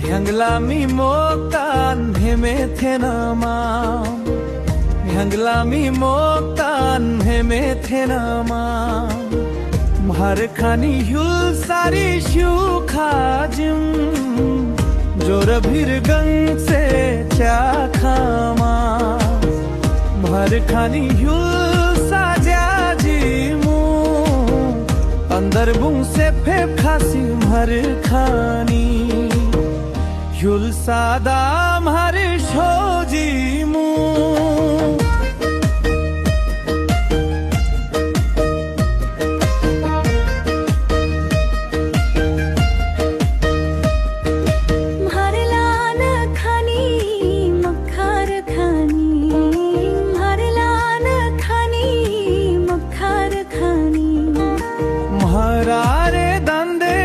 Yanglami moktan heme thenama Yanglami moktan heme thenama Mharkhani yul sari shu khajim Jor bhir gang se cha khama Mharkhani yul sajajimu Andar bung se phep khasi mharkhani Yul sadam har shojimu Mharlan khani makhar khani Mharlan khani makhar khani Maharare dande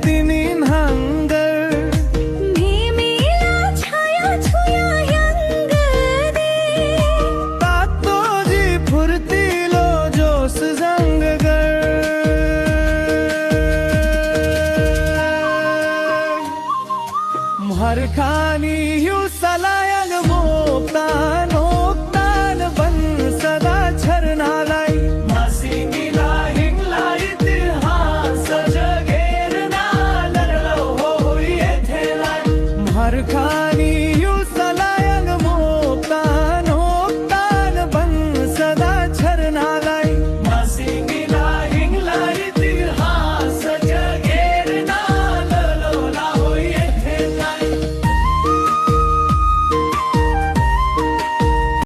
tinin hangar Bhimila chhaya chuya yang de Tato ji phurti lo jos jang gar Mharkhani